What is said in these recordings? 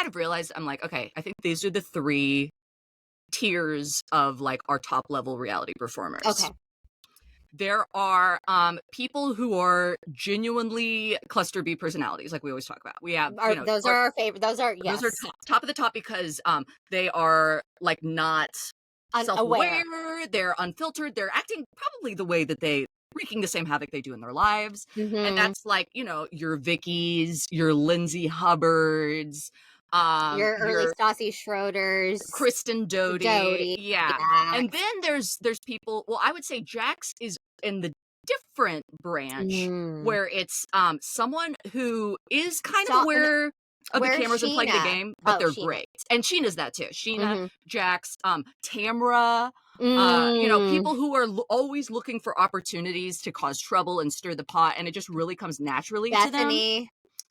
kind of realized, I'm like, okay, I think these are the 3 tiers of like our top level reality performers. Okay. There are people who are genuinely cluster B personalities, like we always talk about. We have those are our favorite. Those are those are top of the top because they are like not self-aware, they're unfiltered, they're acting probably the way that they wreaking the same havoc they do in their lives. And that's like, your Vickies, your Lindsay Hubbards, your early Stassi Schroeder's, Kristen Doty. Yeah. Jax. And then there's people, well, I would say Jax is in the different branch where it's someone who is kind of aware of the cameras and playing the game, but they're great. And Sheena's that too. Sheena, Jax, Tamra, people who are always looking for opportunities to cause trouble and stir the pot, and it just really comes naturally to them.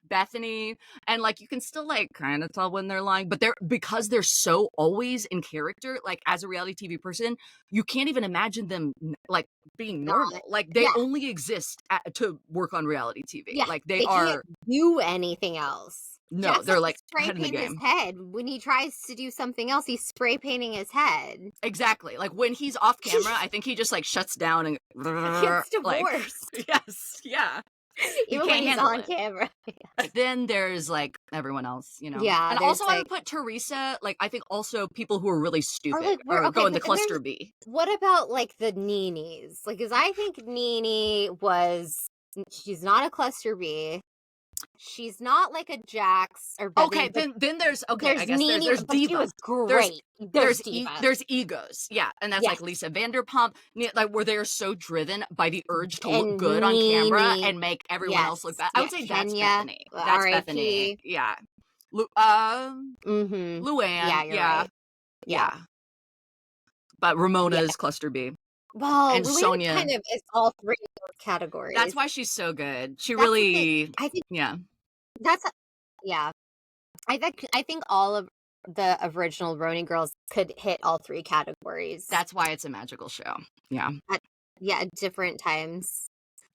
Bethany, and like you can still like kind of tell when they're lying, but because they're so always in character, like as a reality TV person, you can't even imagine them like being normal. Like they only exist to work on reality TV. Yeah, like they can't do anything else. No, Jax they're like spray ahead in the paint game. his head when he tries to do something else. He's spray painting his head. Exactly. Like when he's off camera, I think he just like shuts down and gets divorced. Like, yes, yeah. Even when he's on camera. Then there's like everyone else, Yeah. And also I would put Teresa, like I think also people who are really stupid or go in the cluster B. What about like the Nenes? Like, because I think Nene she's not a cluster B. She's not like a Jax or Betty. Okay, then there's I guess Nene, there's Diva. She was great. There's egos, yeah, and that's like Lisa Vanderpump, like where they're so driven by the urge to look good on camera and make everyone else look bad. I would say that's Bethany. That's Bethany. Yeah. Luann. Yeah. But Ramona is cluster B. Well, and Luann Sonia kind of is all 3 of those categories. That's why she's so good. She really, I think, that's I think all of the original Roni girls could hit all 3 categories. That's why it's a magical show. Yeah. At different times.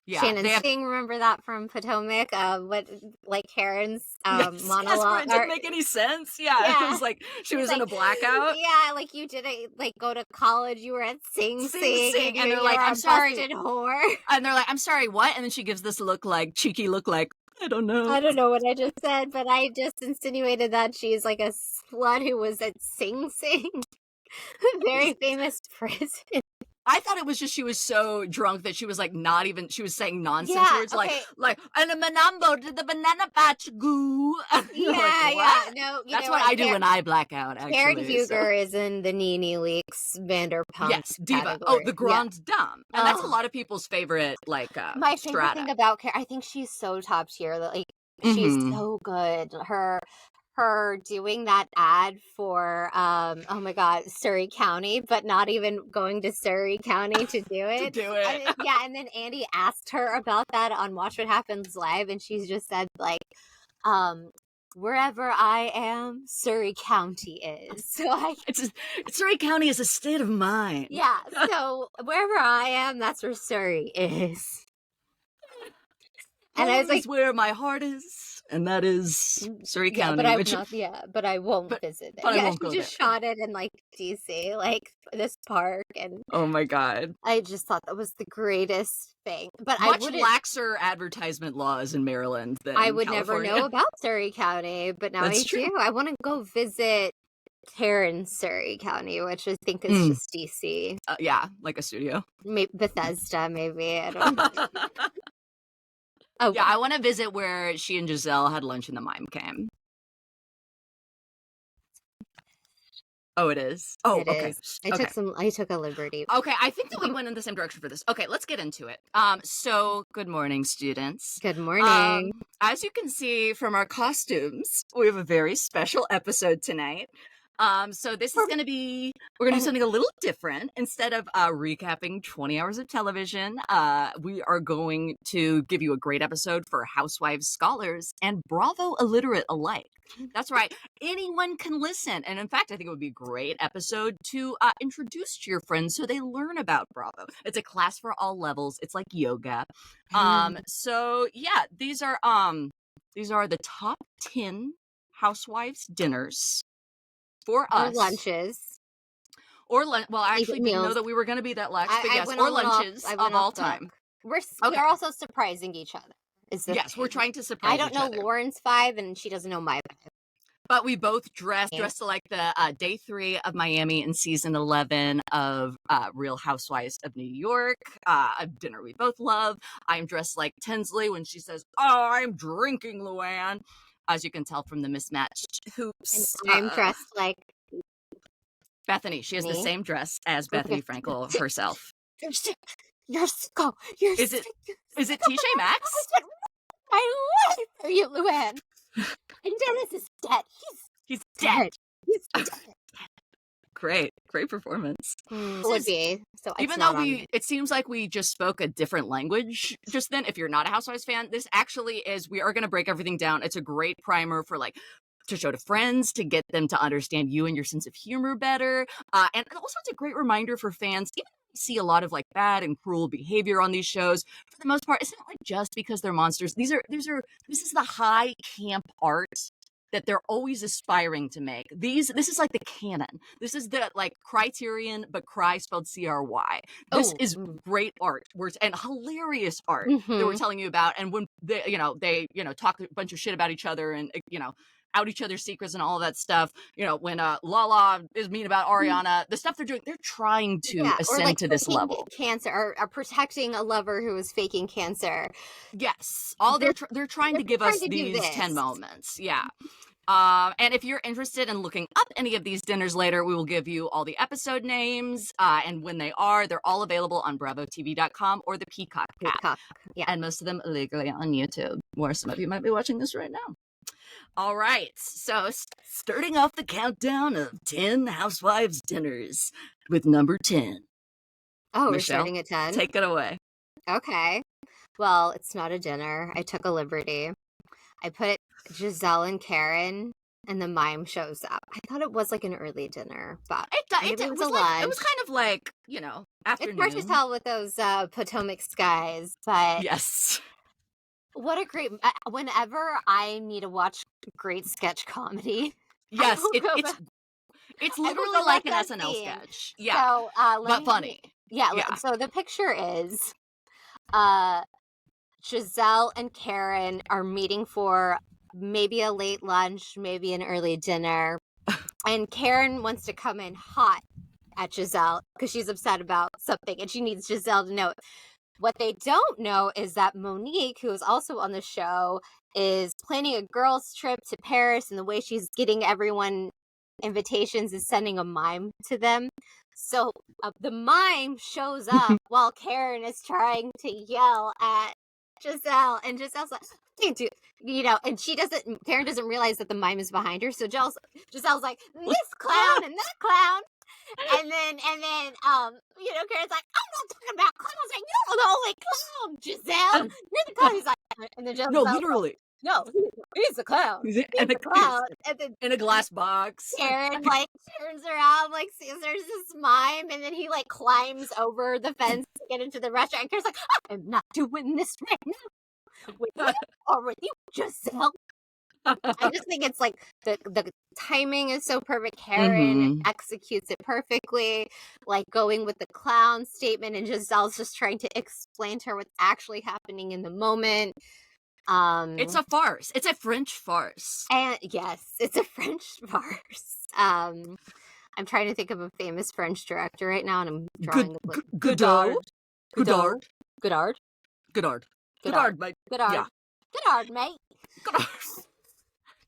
Yeah, Shannon Sting, remember that from Potomac? Karen's monologue. Yes, where it didn't make any sense. Yeah, it was like she was in a blackout. Yeah, like you didn't go to college. You were at Sing Sing, and they're like, "I'm sorry, whore." And they're like, "I'm sorry, what?" And then she gives this cheeky look, like I don't know what I just said, but I just insinuated that she's like a slut who was at Sing Sing, very famous prison. I thought it was just she was so drunk that she was like she was saying nonsense words like and a manambo did the banana patch goo. No, that's what I do when I black out. Actually, Karen Huger is in the Nene Leakes Vanderpump. Yes, Diva. Category. Oh, the Grande Dame, and that's a lot of people's favorite. Like my favorite thing about Karen, I think she's so top tier. Like she's so good. Her doing that ad for oh my god, Surrey County, but not even going to Surrey County to do it. And then Andy asked her about that on Watch What Happens Live, and she's just said like wherever I am, Surrey County is. So Surrey County is a state of mind. Yeah, so wherever I am, that's where Surrey is. And I was like, where my heart is, and that is Surrey County. But I won't visit it. But I won't go there. She just shot it in like DC, like this park, and oh my god, I just thought that was the greatest thing. But much laxer advertisement laws in Maryland than I would California. never know about Surrey County, but now I do. I want to go visit Karen's Surrey County, which I think is just DC. Like a studio, maybe Bethesda, maybe I don't know. Oh yeah, I want to visit where she and Giselle had lunch in the mime came. Oh, it is. Oh, it okay. Is. I took a liberty. Okay, I think that we went in the same direction for this. Okay, let's get into it. So good morning, students. Good morning. As you can see from our costumes, we have a very special episode tonight. So this is we're gonna do something a little different. Instead of recapping 20 hours of television, we are going to give you a great episode for Housewives scholars and Bravo illiterate alike. That's right, anyone can listen, and in fact I think it would be a great episode to introduce to your friends so they learn about Bravo. It's a class for all levels. It's like yoga. So yeah, these are the top 10 Housewives dinners for Or us. lunches. Or well, I actually didn't know that we were going to be that lax, but yes, or lunches of all time. We're also surprising each other. Yes, we're trying to surprise each other. I don't know Lauren's vibe, and she doesn't know my vibe. But we both dressed like the day 3 of Miami and season 11 of Real Housewives of New York. A dinner we both love. I'm dressed like Tinsley when she says, "Oh, I'm drinking, Luann." As you can tell from the mismatched hoops. And I'm dressed like Bethany. She has the same dress as Bethany Frankel herself. You're so. Is it TJ Maxx? I love it for you, Luann. And Dennis is dead. He's dead. He's dead. Great performance. Would be. So even though it seems like we just spoke a different language just then. If you're not a Housewives fan, this actually is. We are going to break everything down. It's a great primer for to show to friends, to get them to understand you and your sense of humor better. And also it's a great reminder for fans, even if we see a lot of bad and cruel behavior on these shows, for the most part, it's not just because they're monsters. This is the high camp art that they're always aspiring to make. This is like the canon. This is the Criterion, but cry spelled CRY. This is great art and hilarious art that we're telling you about. And when they talk a bunch of shit about each other and out each other's secrets and all of that stuff. When Lala is mean about Ariana, the stuff they're doing, they're trying to ascend to this level. Cancer or protecting a lover who is faking cancer. Yes, they're trying to give us these 10 moments. Yeah. And if you're interested in looking up any of these dinners later, we will give you all the episode names and when they are. They're all available on BravoTV.com or the Peacock app. Yeah. And most of them illegally on YouTube, where some of you might be watching this right now. All right, so starting off the countdown of 10 Housewives dinners with number 10. Oh, Michele, we're starting at 10? Take it away. Okay. Well, it's not a dinner. I took a liberty. I put Giselle and Karen, and the mime shows up. I thought it was an early dinner, but it was a lunch. It was kind of afternoon. It's hard to tell with those Potomac skies, but... Yes. What a great... Whenever I need to watch great sketch comedy... Yes, it's literally like an SNL sketch. Yeah, so, but funny. Yeah, so the picture is Giselle and Karen are meeting for maybe a late lunch, maybe an early dinner. And Karen wants to come in hot at Giselle because she's upset about something and she needs Giselle to know it. What they don't know is that Monique, who is also on the show, is planning a girls' trip to Paris, and the way she's getting everyone invitations is sending a mime to them. So the mime shows up while Karen is trying to yell at Giselle, and Giselle's like, and Karen doesn't realize that the mime is behind her, so Giselle's like, this clown and that clown. And then, Karen's like, I'm not talking about clowns. Like, you're the only clown, Giselle. You're the clown. He's like, and then Giselle's no, literally. Like, no, he's the clown. He's the clown. And then in a glass box. Karen turns around, sees there's this mime, and then he climbs over the fence to get into the restaurant. And Karen's like, I'm not doing this right now. With you or with you, Giselle. I just think it's the timing is so perfect. Karen executes it perfectly, going with the clown statement, and Giselle's just trying to explain to her what's actually happening in the moment. It's a farce. It's a French farce. And yes, it's a French farce. I'm trying to think of a famous French director right now, and I'm drawing Godard, mate. Godard, mate.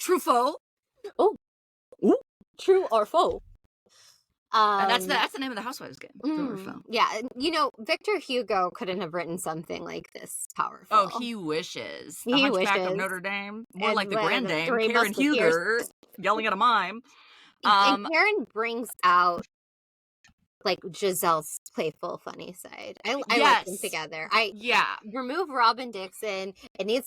Truffaut. Oh, true or faux? And that's the name of the Housewives game. Yeah, Victor Hugo couldn't have written something like this powerful. Oh, he wishes. The Hunchback of Notre Dame, more like the Grand Dame, Karen Huger, yelling at a mime. And Karen brings out Giselle's playful, funny side. I like them together. Remove Robin Dixon. We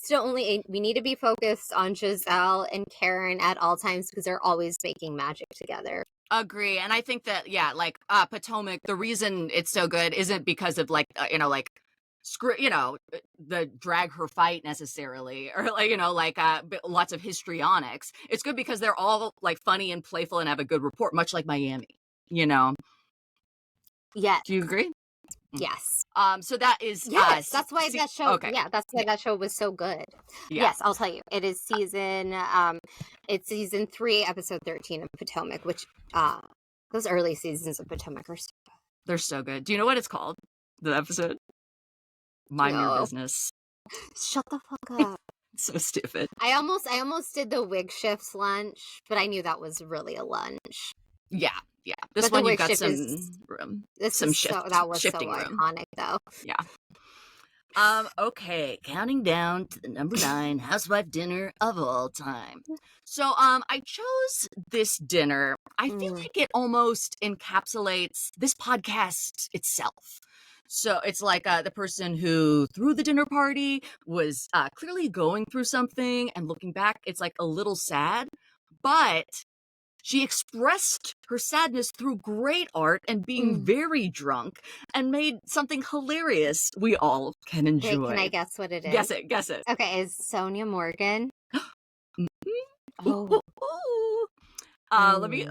need to be focused on Giselle and Karen at all times because they're always making magic together. Agree. And I think that Potomac, the reason it's so good isn't because of the drag her fight necessarily, or like lots of histrionics. It's good because they're all like funny and playful and have a good rapport, much like Miami. Yes. Do you agree? Yes. So that is yes. That's why that show. okay. Yeah, that's why that show was so good. Yeah. Yes, I'll tell you. It is it's season 3, episode 13 of Potomac, which those early seasons of Potomac are. They're so good. Do you know what it's called? The episode? Mind Your Business. Shut the fuck up. So stupid. I almost did the wig shifts lunch, but I knew that was really a lunch. Yeah. This but one you've got some room. That was shifting so room. iconic, though. Yeah. Okay, counting down to the number 9 housewife dinner of all time. So I chose this dinner. I feel like it almost encapsulates this podcast itself. So it's like the person who threw the dinner party was clearly going through something, and looking back, it's like a little sad, but she expressed her sadness through great art and being very drunk, and made something hilarious we all can enjoy. Wait, can I guess what it is? Guess it. Okay, is Sonia Morgan? Oh. Let me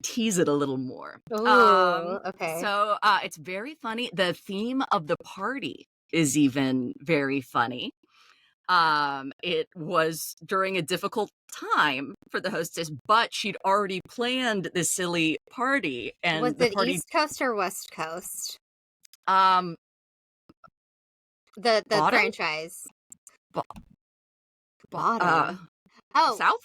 tease it a little more. Okay. So it's very funny. The theme of the party is even very funny. It was during a difficult time for the hostess, but she'd already planned this silly party. And was it East Coast or West Coast? The Bottom? franchise. Bottom. South?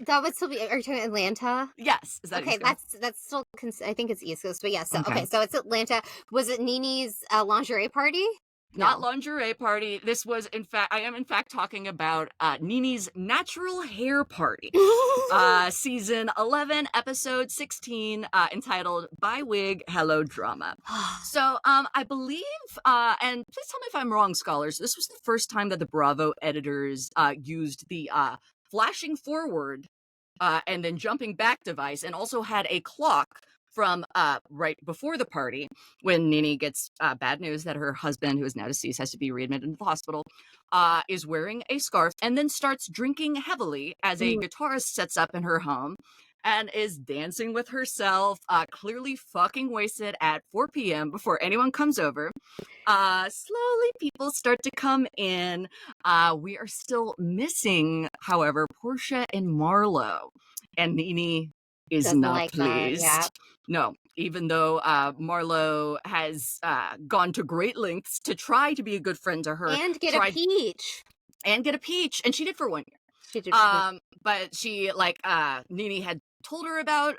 That would still be. Are you talking Atlanta? Yes. Is that okay? East Coast? That's still. I think it's East Coast, but yeah. So okay, so it's Atlanta. Was it Nene's lingerie party? Not lingerie party. This was, I am in fact talking about Nene's natural hair party. Season 11, episode 16, entitled By Wig, Hello Drama. So I believe, and please tell me if I'm wrong, scholars, this was the first time that the Bravo editors used the flashing forward and then jumping back device, and also had a clock from right before the party, when Nene gets bad news that her husband, who is now deceased, has to be readmitted into the hospital, is wearing a scarf, and then starts drinking heavily as a guitarist sets up in her home and is dancing with herself, clearly fucking wasted at 4 p.m. before anyone comes over. Slowly people start to come in. We are still missing, however, Portia and Marlo, and Nene is Doesn't not like pleased. that, No, even though Marlo has gone to great lengths to try to be a good friend to her. And get a peach. And she did for 1 year. She did. But she, Nene had told her about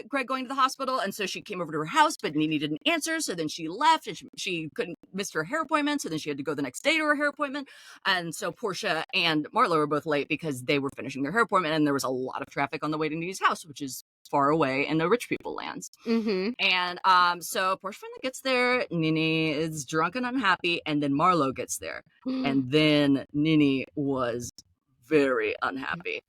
Greg going to the hospital, and so she came over to her house, but Nene didn't answer, so then she left, and she couldn't miss her hair appointment, so then she had to go the next day to her hair appointment, and so Portia and Marlo were both late because they were finishing their hair appointment, and there was a lot of traffic on the way to Nene's house, which is far away in the rich people lands. And so Portia finally gets there, Nene is drunk and unhappy, and then Marlo gets there, and then Nene was very unhappy.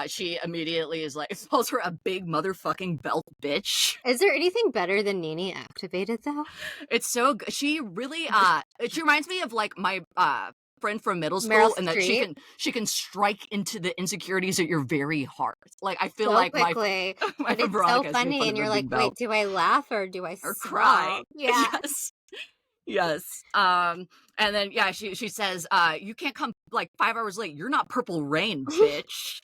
She immediately is like, calls her a big motherfucking belt bitch. Is there anything better than Nene Activated, though? It's so good. She really she reminds me of like my friend from middle school, Meryl and that Streep. she can strike into the insecurities at your very heart. Like, I feel so like quickly. my But it's so funny, and you're like, wait, do I laugh or do I cry? Yeah. Yes. And then she says, you can't come like 5 hours late. You're not Purple Rain, bitch.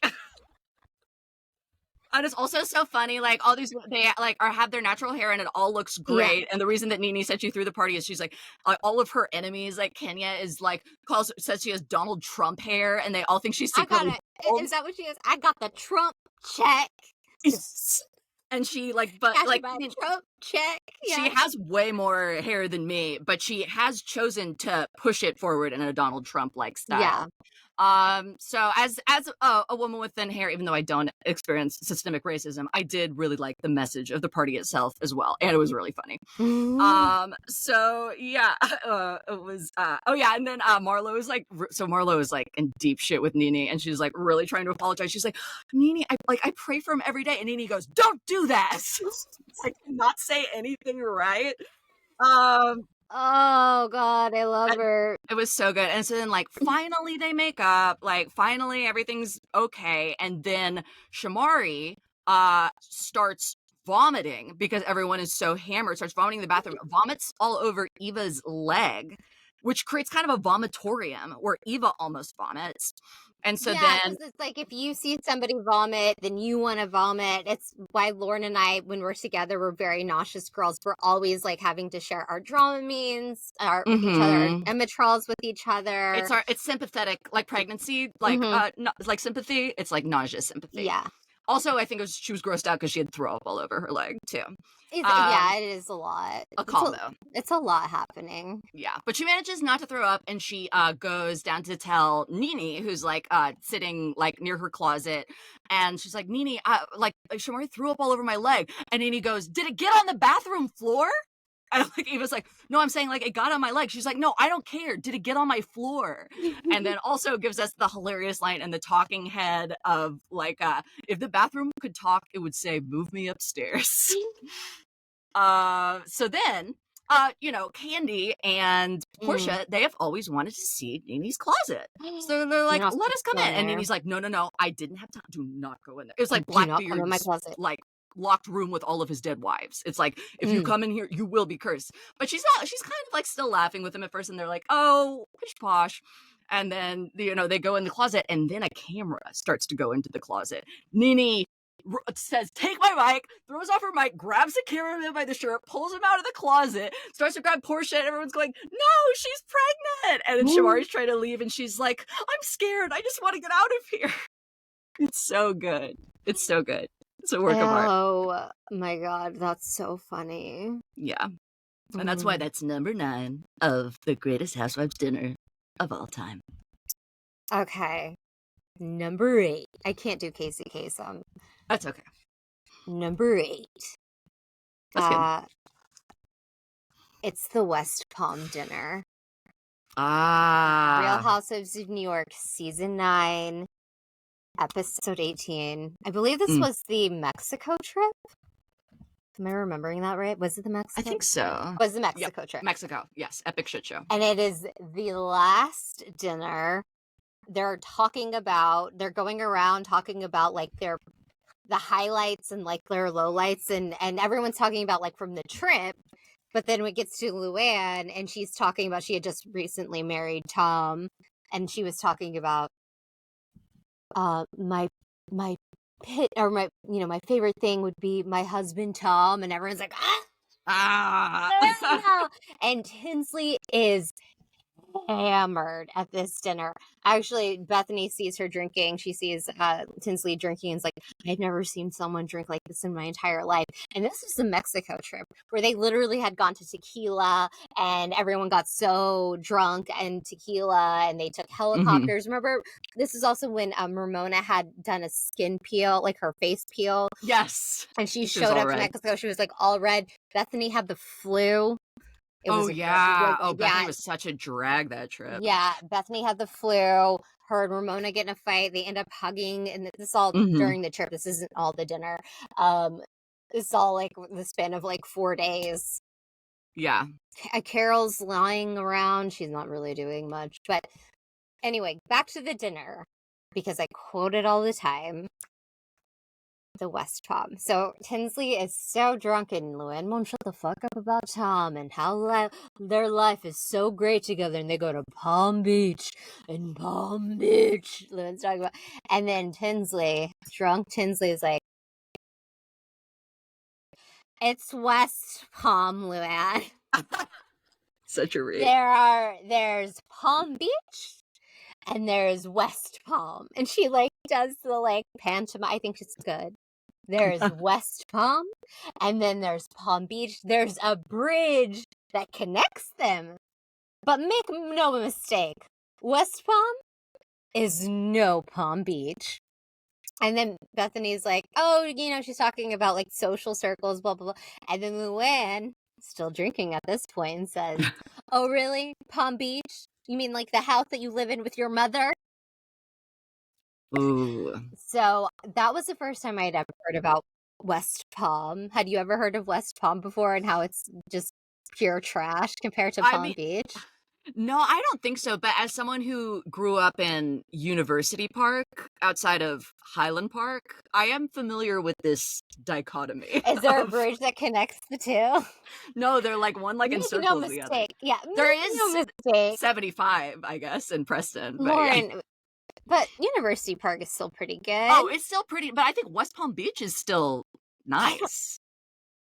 And it's also so funny, like, all these, they like have their natural hair and it all looks great. Yeah. And the reason that Nene said she threw the party is she's like, all of her enemies, like Kenya is like, says she has Donald Trump hair, and they all think she's secretly bald. Is that what she is? I got the Trump check. And she Trump check. Yeah. She has way more hair than me, but she has chosen to push it forward in a Donald Trump like style. Yeah. So as a woman with thin hair, even though I don't experience systemic racism, I did really like the message of the party itself as well, and it was really funny. So yeah, it was. And then Marlo is like, Marlo is like in deep shit with Nene, and she's like really trying to apologize. She's like, Nene, I pray for him every day, and Nene goes, "Don't do that." I cannot say anything right. Oh god, I love And her. it was so good. And so then, like, finally they make up, like, finally everything's okay. And then Shamari starts vomiting because everyone is so hammered, starts vomiting in the bathroom, vomits all over Eva's leg, which creates kind of a vomitorium where Eva almost vomits. And so Yeah, then because it's like if you see somebody vomit, then you want to vomit. It's why Lauren and I, when we're together, we're very nauseous girls. We're always like having to share our Dramamines with each other, our Emitrals with each other. it's sympathetic, like pregnancy, like like sympathy. It's like nausea sympathy. Yeah. Also, I think she was grossed out because she had throw up all over her leg too. Yeah, it is a lot. A combo. It's a lot happening. Yeah, but she manages not to throw up, and she goes down to tell Nini, who's like sitting like near her closet, and she's like, Nini, like Shamari threw up all over my leg, and Nini goes, did it get on the bathroom floor? And like Eva's like, no, I'm saying like it got on my leg. She's like, no, I don't care. Did it get on my floor? And then also gives us the hilarious line in the talking head of like, if the bathroom could talk, it would say, move me upstairs. So then, you know, Candy and Portia, they have always wanted to see Nini's closet. So they're like, let us come in. And Nini's like, no, I didn't have time. Do not go in there. It was like Blackbeard's like locked room with all of his dead wives. It's like, if you come in here, you will be cursed. But she's kind of like still laughing with him at first, and they're like, oh, pish posh. And then, you know, they go in the closet, and then a camera starts to go into the closet. Nini says, take my mic, throws off her mic, grabs the cameraman by the shirt, pulls him out of the closet, starts to grab Portia, and everyone's going, no, she's pregnant. And then Shamari's trying to leave, and she's like, I'm scared. I just want to get out of here. It's so good. It's so good. It's a work of art. Oh my god, that's so funny. Yeah. And that's why that's number 9 of the greatest Housewives dinner of all time. Okay. Number 8. I can't do Casey Kasem. That's okay. Number 8. That's good. It's the West Palm dinner. Ah. Real Housewives of New York, season 9, episode 18. I believe this was the Mexico trip. Am I remembering that right? Was it the Mexico? I think so. Was the Mexico trip? Mexico, yes. Epic shit show. And it is the last dinner. They're going around talking about like the highlights and like their lowlights, and everyone's talking about like from the trip. But then when it gets to Luann, and she's talking about she had just recently married Tom, and she was talking about my favorite thing would be my husband Tom, and everyone's like, no. And Tinsley is hammered at this dinner. Actually, Bethany sees her drinking. She sees Tinsley drinking and is like, I've never seen someone drink like this in my entire life. And this was the Mexico trip where they literally had gone to tequila, and everyone got so drunk and tequila, and they took helicopters. Remember, this is also when Ramona had done a skin peel, like her face peel. Yes. And she showed up to Mexico. She was like all red. Bethany had the flu. Bethany was such a drag that trip. Yeah, Bethany had the flu. Her and Ramona get in a fight. They end up hugging, and this is all during the trip. This isn't all the dinner. This is all like the span of like 4 days. Yeah. Carol's lying around. She's not really doing much. But anyway, back to the dinner, because I quote it all the time. The West Palm. So Tinsley is so drunk, and Luann won't shut the fuck up about Tom and how their life is so great together, and they go to Palm Beach. Luann's talking about, and then drunk Tinsley is like, it's West Palm, Luann. Such a read. There's Palm Beach, and there's West Palm, and she like does the like pantomime. I think it's good. There's West Palm, and then there's Palm Beach. There's a bridge that connects them. But make no mistake, West Palm is no Palm Beach. And then Bethany's like, oh, she's talking about like social circles, blah, blah, blah. And then Luann, still drinking at this point, and says, oh, really? Palm Beach? You mean like the house that you live in with your mother? Ooh. So that was the first time I'd ever heard about West Palm. Had you ever heard of West Palm before, and how it's just pure trash compared to I Palm mean, Beach? no, I don't think so. But as someone who grew up in University Park outside of Highland Park, I am familiar with this dichotomy Is there a of bridge that connects the two? no, they're like one like Make no encircles the other. mistake. Yeah, There make no is mistake. 75, I guess, in Preston, but yeah. Lauren, but University Park is still pretty good. Oh, it's still pretty, but I think West Palm Beach is still I don't nice.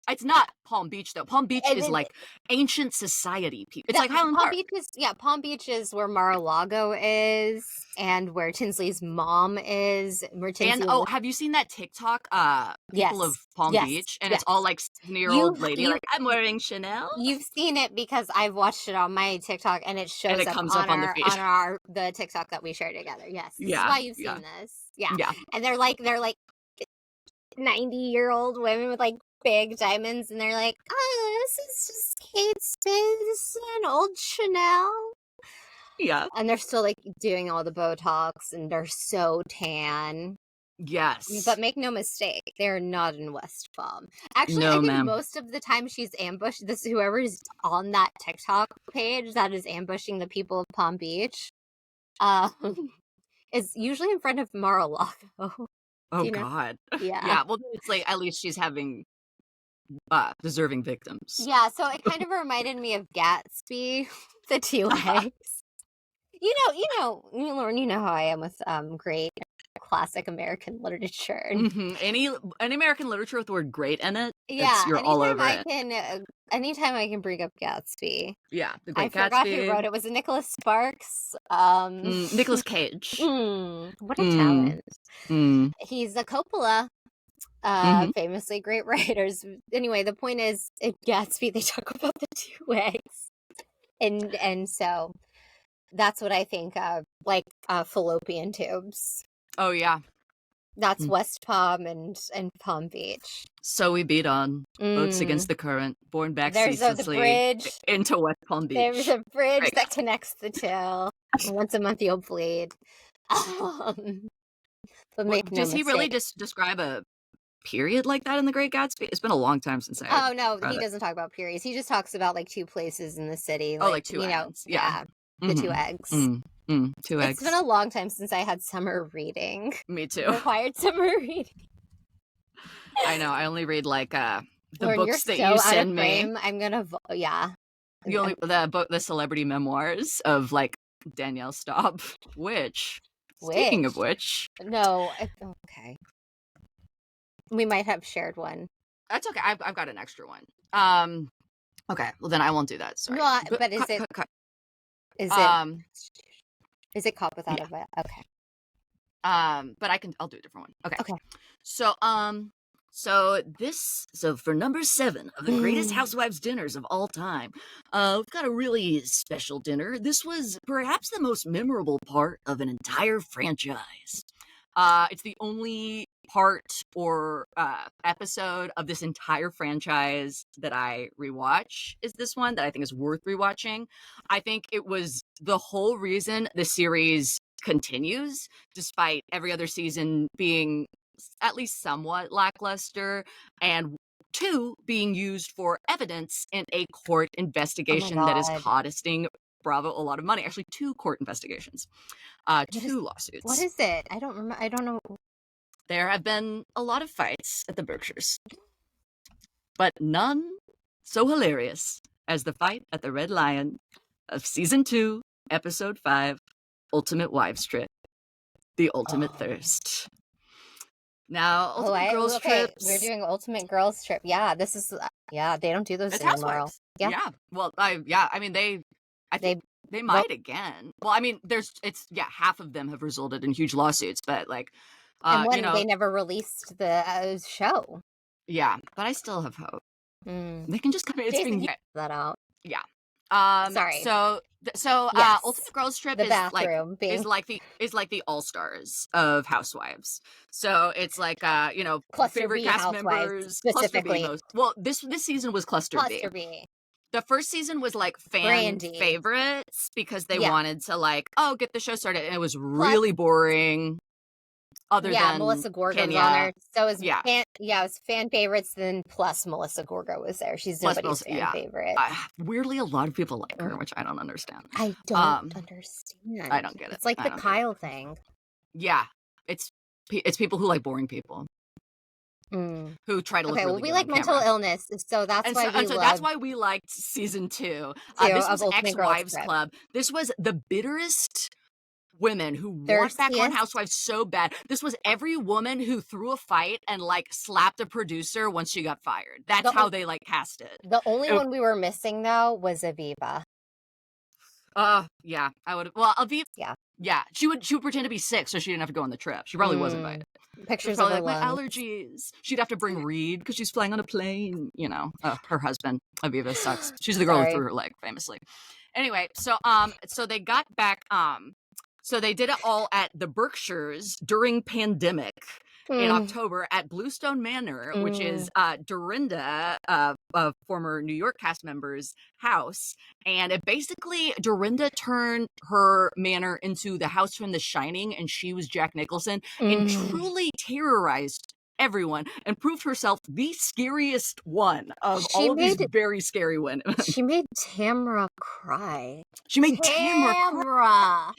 It's not Palm Beach though. Palm Beach and is then like ancient society people. It's that like Highland Palm Park. Beach is Palm Beach is where Mar-a-Lago is and where Tinsley's mom is, where And Tinsley oh, lives. have you seen that TikTok people of Yes. Palm Yes. Beach? And Yes. it's all like 70-year-old You've lady you like, I'm wearing Chanel. you've seen it because I've watched it on my TikTok and it And shows it up comes up on on the feed. the TikTok that we share together. Yes. This is Yeah, why you've yeah, seen this. Yeah. yeah. And they're like 90-year-old women with like big diamonds and they're like, "Oh, this is just Kate Spade. This is an old Chanel." Yeah. And they're still like doing all the Botox and they're so tan. Yes. But make no mistake, they're not in West Palm. Actually, I No, think ma'am. most of the time she's ambushed whoever's on that TikTok page that is ambushing the people of Palm Beach, um, is usually in front of Mar-a-Lago. Oh You know? God. Yeah. Yeah. Well, it's like at least she's having deserving victims. Yeah, so it kind of reminded me of Gatsby, the two eggs. Lauren, you know how I am with great classic American literature. Any American literature with the word "great" in it, Yeah, you're all over it. anytime I can bring up Gatsby. Yeah, the I Great forgot Gatsby. who wrote it. Was it Nicholas Sparks? Nicolas Cage. What a talent. He's a Coppola. Famously great writers. Anyway, the point is, in Gatsby, they talk about the two eggs. And so that's what I think of, like fallopian tubes. Oh yeah, That's West Palm and Palm Beach. so we beat on boats against the current, borne back There's the ceaselessly bridge. into West Palm Beach. There's a bridge Great that Gatsby. connects the two. Once a month you'll bleed. But make no Does he really mistake. just describe a period like that in The Great Gatsby? It's been a long time since I. Oh no, read he it. doesn't talk about periods. He just talks about like two places in the city. Oh, like two eggs. Yeah. The two eggs. Two eggs. It's been a long time since I had summer reading. Me too. Required summer reading. I know. I only read like the Lauren, books that you send me. I'm gonna yeah. The celebrity memoirs of like Danielle Staub. Speaking of which, no, okay. We might have shared one. That's okay. I've got an extra one. Okay. Well, then I won't do that. Sorry. No, but is it caught without a vet? Okay. But I'll do a different one. Okay. So for number 7 of the greatest housewives dinners of all time, we've got a really special dinner. This was perhaps the most memorable part of an entire franchise. It's the only part or episode of this entire franchise that I rewatch is this one that I think is worth rewatching. I think it was the whole reason the series continues, despite every other season being at least somewhat lackluster, and 2 being used for evidence in a court investigation that is costing Bravo a lot of money. Actually, 2 court investigations, 2 lawsuits. What is it? I don't remember. I don't know. There have been a lot of fights at the Berkshires, but none so hilarious as the fight at the Red Lion of season 2, episode 5, Ultimate Wives Trip, The Ultimate Thirst. Now, Ultimate Girls Trips. We're doing Ultimate Girls Trip. Yeah, this is they don't do those It's anymore. Housewives. Yeah. Well, I mean, they might again. Well, I mean, half of them have resulted in huge lawsuits, but like, they never released the show. Yeah, but I still have hope. They can just come in. Jason, you that out. Yeah. Sorry. So yes. Ultimate Girls Trip is like the All Stars of Housewives. So it's like Cluster favorite B cast Housewives, members specifically. This season was Cluster B. The first season was like fan favorites because they wanted to like get the show started, and it was really boring. other Yeah, than Melissa Gorga was on Kenya. there. So it was Yeah. it was fan favorites, then plus Melissa Gorga was there. She's Plus nobody's Mills, fan yeah. favorite. Weirdly, a lot of people like her, Mm. which I don't understand. I don't Um, I understand. don't get it. It's like I the don't get it. Kyle thing. Yeah. It's people who like boring people Mm. who try to look Okay, well, really we good like on mental camera. illness, so that's And why so we that's love why we liked season 2. too This of was Ultimate Girls Ex-Wives Trip. Club. This was the bitterest women who want back on Thirstiest. Housewives so bad. This was every woman who threw a fight and like slapped a producer once she got fired. That's how they like cast it. The only one we were missing though was Aviva. Yeah, I would. Well, Aviv. Yeah. Yeah, she would pretend to be sick so she didn't have to go on the trip. She probably was invited. Pictures of Probably her like, my lungs. allergies. She'd have to bring Reed because she's flying on a plane. You know, her husband, Aviva, sucks. She's the girl who threw her leg, famously. Anyway, so they got back. So they did it all at the Berkshires during pandemic in October at Bluestone Manor, which is Dorinda, a former New York cast member's house. And it basically, Dorinda turned her manor into the house from The Shining, and she was Jack Nicholson, and truly terrorized everyone and proved herself the scariest one of all of these very scary women. She made Tamra cry. She made Tamra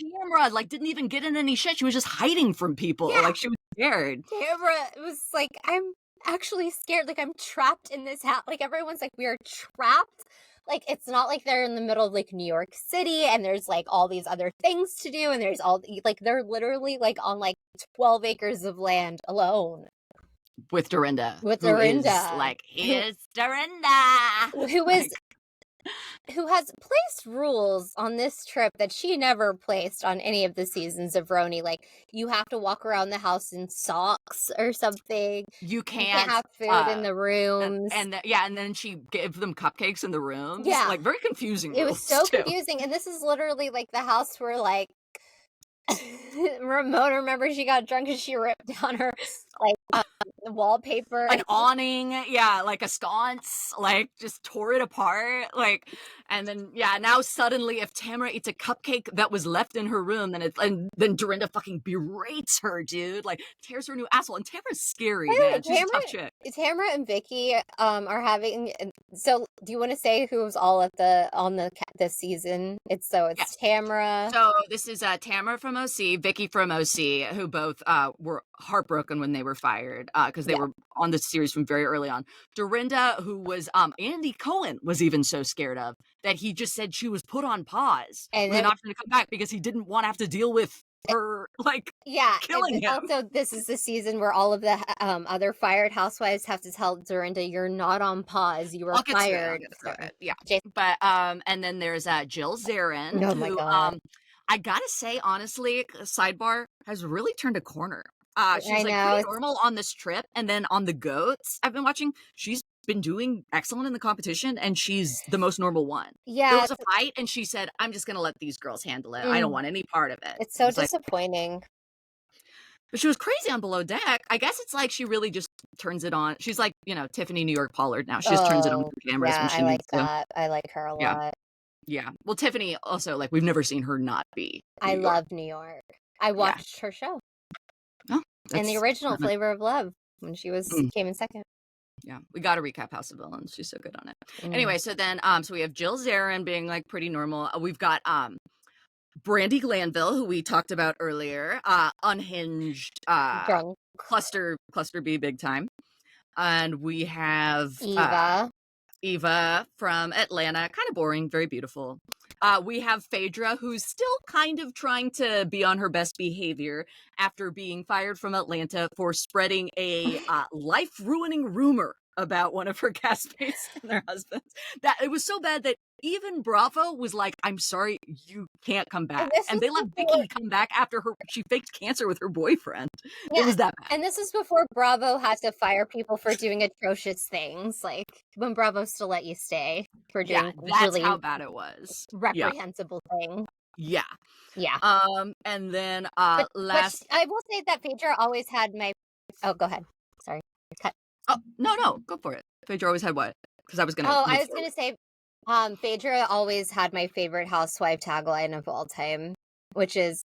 like didn't even get in any shit. She was just hiding from people. Yeah. Like she was scared. Tamra was like, I'm actually scared. Like I'm trapped in this house. Like everyone's like, we are trapped. Like it's not like they're in the middle of like New York City and there's like all these other things to do and there's all like they're literally like on like 12 acres of land alone. With Dorinda. With Dorinda. Like, here's Dorinda. Who has placed rules on this trip that she never placed on any of the seasons of Roni. Like, you have to walk around the house in socks or something. You can't have food in the rooms. And then she gave them cupcakes in the rooms. Yeah. Like, very confusing It was so confusing. And this is literally like the house where like Ramona, remember she got drunk and she ripped down her like wallpaper, an awning, yeah, like a sconce, like just tore it apart, like, and then now suddenly if Tamara eats a cupcake that was left in her room, then Dorinda fucking berates her, dude, like tears her new asshole, and Tamara's scary, man. She's a tough chick. Tamara and Vicky are having. So, do you want to say who's all at this season? It's Tamara. So this is Tamara from OC, Vicky from OC, who both were heartbroken when they were fired because they were on the series from very early on. Dorinda, who was Andy Cohen was even so scared of that he just said she was put on pause and with an option to come back because he didn't want to have to deal with her killing him. Also, this is the season where all of the other fired housewives have to tell Dorinda, "You're not on pause. You were fired." Yeah, but and then there's Jill Zarin, oh my God. I gotta say, honestly, sidebar, has really turned a corner. She's pretty normal on this trip, and then on the Goats I've been watching, she's been doing excellent in the competition, and she's the most normal one. Yeah, there was a fight, and she said, "I'm just gonna let these girls handle it. I don't want any part of it." It's so disappointing. But she was crazy on Below Deck. I guess it's like she really just turns it on. She's like, Tiffany New York Pollard now. She just turns it on the cameras when she needs to. I like her a lot. Yeah. Well, Tiffany also, like, we've never seen her not be. I love New York. I watched her show. Oh, and the original Flavor of Love when she came in second. Yeah, we got to recap House of Villains. She's so good on it. Anyway, so then, so we have Jill Zarin being like pretty normal. We've got Brandi Glanville, who we talked about earlier, unhinged, cluster B big time, and we have Eva from Atlanta, kind of boring, very beautiful. We have Phaedra, who's still kind of trying to be on her best behavior after being fired from Atlanta for spreading a life-ruining rumor about one of her castmates and their husbands. That it was so bad that even Bravo was like, "I'm sorry, you can't come back." And they let Vicky come back after she faked cancer with her boyfriend. Yeah. It was that bad. And this is before Bravo had to fire people for doing atrocious things. Like when Bravo still let you stay for doing that's how bad it was. Reprehensible thing. Yeah. Yeah. And then but I will say that Phaedra always had my go ahead. Sorry. Cut. Oh, no, go for it. Phaedra always had what? Because I was gonna I was gonna say Phaedra always had my favorite housewife tagline of all time, which is,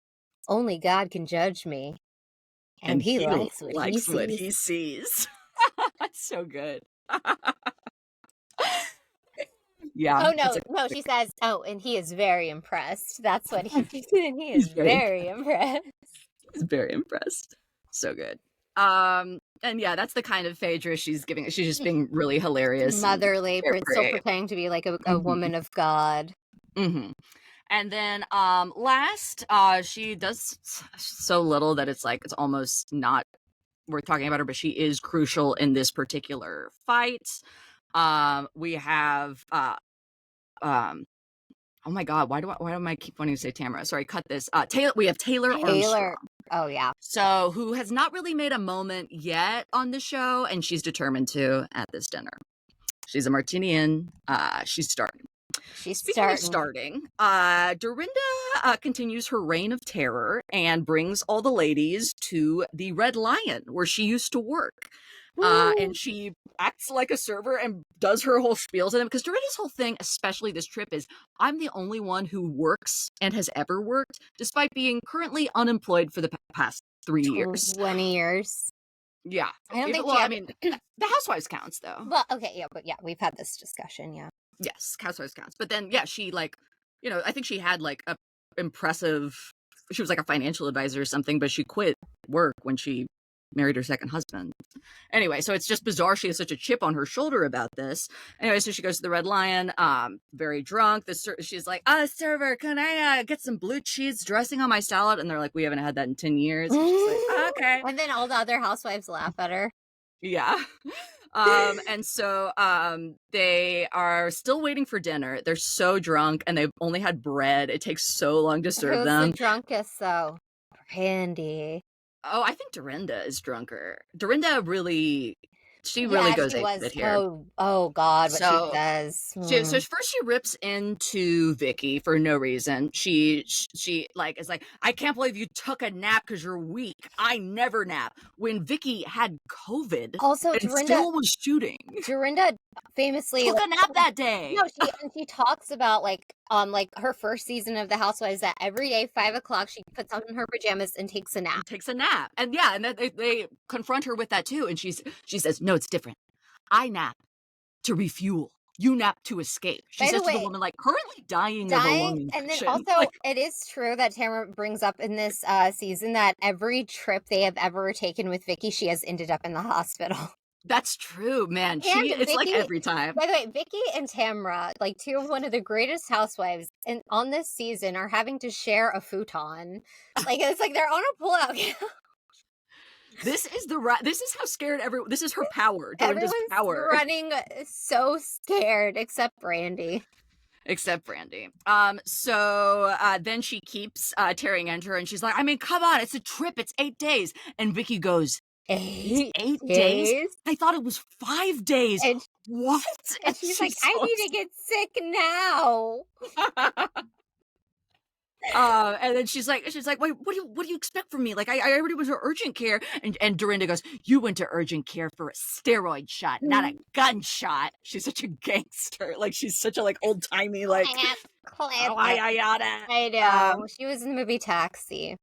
"Only God can judge me." And he likes what he sees. That's so good. Yeah. Oh, no, she says, "Oh, and he is very impressed." That's what he he is very impressed. He's very impressed. So good. And yeah, that's the kind of Phaedra she's giving. She's just being really hilarious. Motherly, but still pretending to be like a woman of God. Mm-hmm. And then last, she does so little that it's like, it's almost not worth talking about her, but she is crucial in this particular fight. We have oh my God, why do I keep wanting to say Tamara? Sorry, cut this. We have Taylor Armstrong. Oh yeah. So who has not really made a moment yet on the show, and she's determined to at this dinner. She's a Martinian. She's starting. Speaking of starting, Dorinda continues her reign of terror and brings all the ladies to the Red Lion, where she used to work. And she acts like a server and does her whole spiel to them, because Dorinda's whole thing, especially this trip, is I'm the only one who works and has ever worked, despite being currently unemployed for the past 3 years. 20 years. Yeah. I don't think. Well, I mean, the Housewives counts, though. Well, okay, yeah, but yeah, we've had this discussion, yeah. Yes, Housewives counts. But then, yeah, she I think she had like a impressive. She was like a financial advisor or something, but she quit work when she married her second husband. Anyway, so it's just bizarre she has such a chip on her shoulder about this. Anyway, so she goes to the Red Lion, very drunk. She's like, server, can I get some blue cheese dressing on my salad? And they're like, we haven't had that in 10 years. And she's like, okay. And then all the other housewives laugh at her. Yeah. And so they are still waiting for dinner. They're so drunk, and they've only had bread. It takes so long to serve them. Who's the drunkest, though? Randy. Oh, I think Dorinda is drunker. Dorinda really goes ape here. Oh God, what she says. So first she rips into Vicky for no reason. She like is like, I can't believe you took a nap because you're weak. I never nap. When Vicky had COVID, also and Dorinda still was shooting. Dorinda famously took a nap that day. No, she talks about like her first season of the Housewives that every day 5 o'clock she puts on her pajamas and takes a nap. And yeah, and then they confront her with that too, and she says, no, it's different. I nap to refuel. You nap to escape. She says to the woman, like, currently dying of a lung infection. And then also, it is true that Tamara brings up in this season that every trip they have ever taken with Vicky, she has ended up in the hospital. That's true, man. It's like every time. By the way, Vicky and Tamara, like two of one of the greatest housewives, and on this season are having to share a futon. Like it's like they're on a pullout. This is how scared everyone. This is her power. Everyone's power. Running so scared, except Brandy. So then she keeps tearing into her, and she's like, I mean, come on, it's a trip. It's 8 days. And Vicky goes, 8 days? I thought it was 5 days. And what? And she's like, I need to get sick now. And then she's like, wait, what do you expect from me? Like, I already went to urgent care. And Dorinda goes, you went to urgent care for a steroid shot, not a gunshot. She's such a gangster. Like, she's such a like old timey like. I know. She was in the movie Taxi.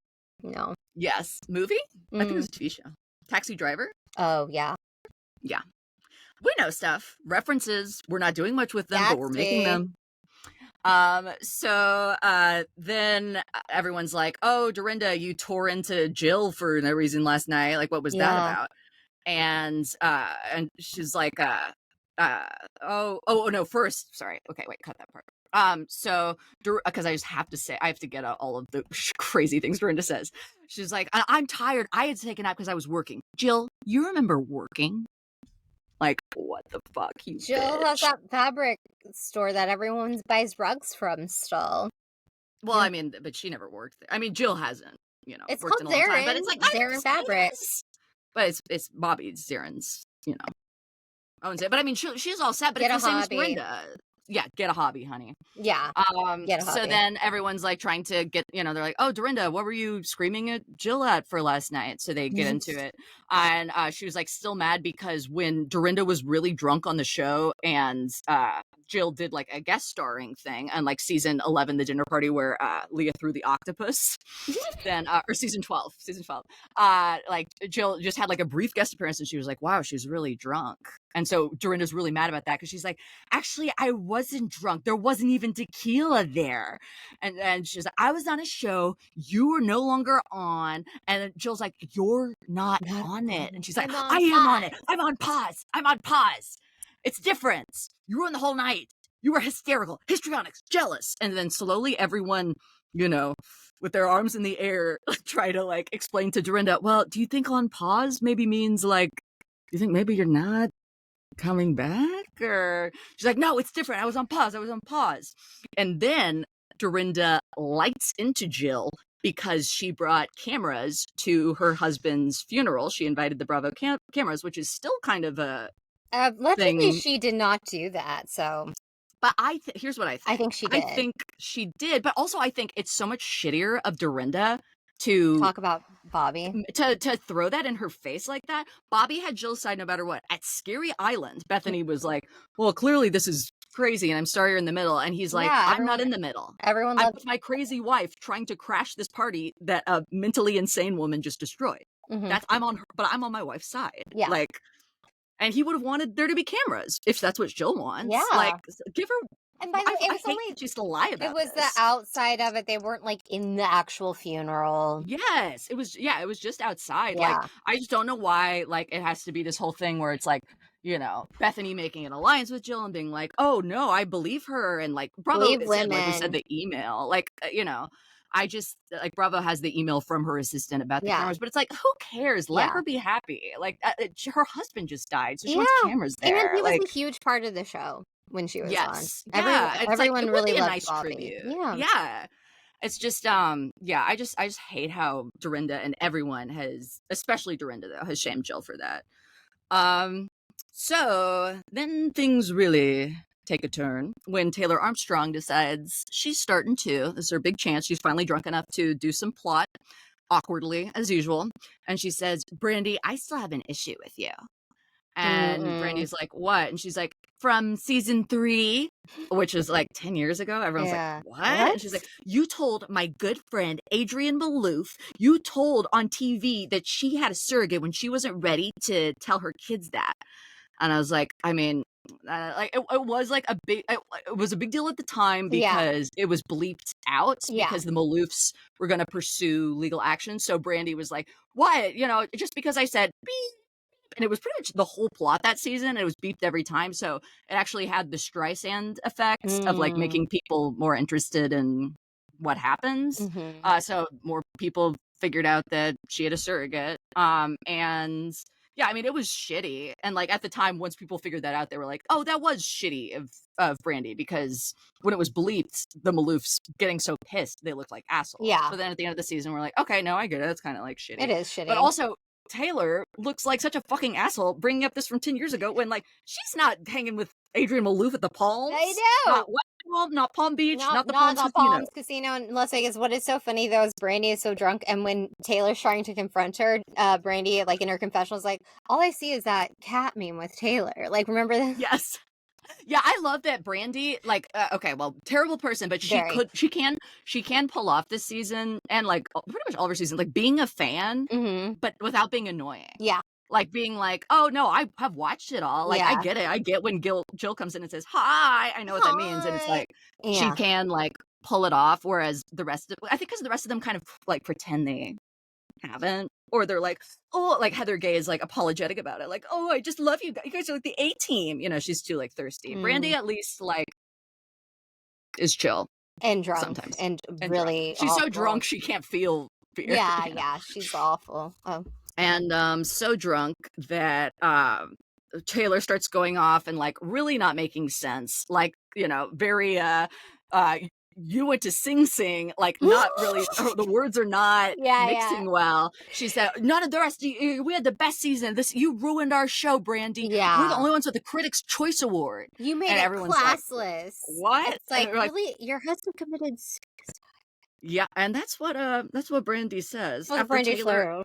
No. Yes, movie. I think it was a TV show. Taxi Driver. Oh yeah. Yeah. We know stuff. References. We're not doing much with them, but we're making them. So then everyone's like, oh, Dorinda, you tore into Jill for no reason last night. Like, what was that about? And she's like, oh no, first, sorry. Okay, wait, cut that part. So, because I just have to say, I have to get out all of the crazy things Dorinda says. She's like, I'm tired. I had to take a nap because I was working. Jill, you remember working? Like, what the fuck, you Jill bitch. has that fabric store that everyone buys rugs from still. Well, I mean, but she never worked there. I mean, Jill hasn't, it's worked called in a long Zarin, time. But it's like, Zarin Fabric. But it's Bobby Zarin's, I wouldn't say. But I mean, she's all set, but it's the same as Dorinda. Yeah, get a hobby, honey. Yeah, get a hobby. So then everyone's like trying to get, they're like, oh, Dorinda, what were you screaming at Jill at for last night? So they get into it. And she was like still mad because when Dorinda was really drunk on the show and Jill did like a guest starring thing on like season 11, the dinner party where Leah threw the octopus. Then or season 12, like Jill just had like a brief guest appearance and she was like, wow, she's really drunk. And so Dorinda's really mad about that because she's like, actually, I wasn't drunk. There wasn't even tequila there. And she's like, I was on a show. You were no longer on. And Jill's like, you're not on it. And she's like, I am on it. I'm on pause. I'm on pause. It's different. You ruined the whole night. You were hysterical, histrionic, jealous. And then slowly everyone, you know, with their arms in the air, try to like explain to Dorinda, well, do you think on pause maybe means like, do you think maybe you're not coming back? Or she's like, no, it's different. I was on pause. And then Dorinda lights into Jill because she brought cameras to her husband's funeral. She invited the Bravo cameras, which is still kind of a allegedly thing. she did not do that, so. But here's what I think. I think she did. I think she did, but also I think it's so much shittier of Dorinda to talk about Bobby. To throw that in her face like that. Bobby had Jill's side no matter what. At Scary Island, Bethany was like, well, clearly this is crazy and I'm sorry you're in the middle. And he's like, I'm not in the middle. Everyone I'm with my crazy wife trying to crash this party that a mentally insane woman just destroyed. I'm on her, but I'm on my wife's side. Yeah. Like, and he would have wanted there to be cameras if that's what Jill wants. Yeah. Like, give her. And by the way, it was only she's to lie about. It was the outside of it. They weren't like in the actual funeral. Yes, it was. Yeah, it was just outside. Yeah. Like, I just don't know why. Like, it has to be this whole thing where it's like, you know, Bethany making an alliance with Jill and being like, oh no, I believe her, and like Bravo said, like we said, the email, like you know. I just like Bravo has the email from her assistant about the cameras, but it's like, who cares? Let her be happy. Like her husband just died, so she wants cameras there. And he was like, a huge part of the show when she was on. Yeah, everyone like, really loved nice Bobby. tribute. Yeah. It's just yeah, I just hate how Dorinda and everyone has, especially Dorinda though, has shamed Jill for that. So then things really take a turn when Taylor Armstrong decides she's starting to. This is her big chance. She's finally drunk enough to do some plot, awkwardly as usual. And she says, Brandy, I still have an issue with you. And Brandy's like, what? And she's like, from season 3, which is like 10 years ago. Everyone's like, what? And she's like, you told my good friend Adrienne Maloof, you told on TV that she had a surrogate when she wasn't ready to tell her kids that. And I was like, I mean, like it was like it was a big deal at the time because it was bleeped out because the Maloofs were going to pursue legal action. So Brandy was like, what? You know, just because I said beep. And it was pretty much the whole plot that season. It was beeped every time. So it actually had the Streisand effect of like making people more interested in what happens. So more people figured out that she had a surrogate. And yeah, I mean, it was shitty. And like at the time, once people figured that out, they were like, oh, that was shitty of Brandy, because when it was bleeped, the Maloofs getting so pissed, they looked like assholes. Yeah. But then at the end of the season, we're like, okay, no, I get it. It's kind of like shitty. It is shitty. But also, Taylor looks like such a fucking asshole bringing up this from 10 years ago when like she's not hanging with Adrienne Maloof at the Palms. I know. Not West Palm, not Palm Beach, not the Palms Casino in Las Vegas. What is so funny though is Brandy is so drunk, and when Taylor's trying to confront her, Brandy, like in her confessional, is like, all I see is that cat meme with Taylor. Like, remember this? Yes. Yeah, I love that Brandy, like, okay, well, terrible person, but she can pull off this season and like pretty much all of her season, like being a fan, but without being annoying. Yeah. Like being like, oh no, I have watched it all. Like, I get it. I get when Jill comes in and says, hi, I know what that means. And it's like, she can like pull it off. Whereas I think because the rest of them kind of like pretend they haven't. Or they're like, oh, like Heather Gay is like apologetic about it. Like, oh, I just love you guys. You guys are like the A-team. You know, she's too like thirsty. Brandy at least like is chill. And drunk. Sometimes. And really drunk. She's so drunk she can't feel fear. Yeah, she's awful. Oh. And so drunk that Taylor starts going off and like really not making sense. Like, you know, very you went to Sing Sing, like not really, the words are not mixing well. She said, none of the rest, we had the best season. You ruined our show, Brandy. Yeah. We're the only ones with the Critics' Choice Award. You made it classless. Like, what? It's like, really? Your husband committed suicide. Yeah, and that's what Brandy says. Well, Brandy Fleur.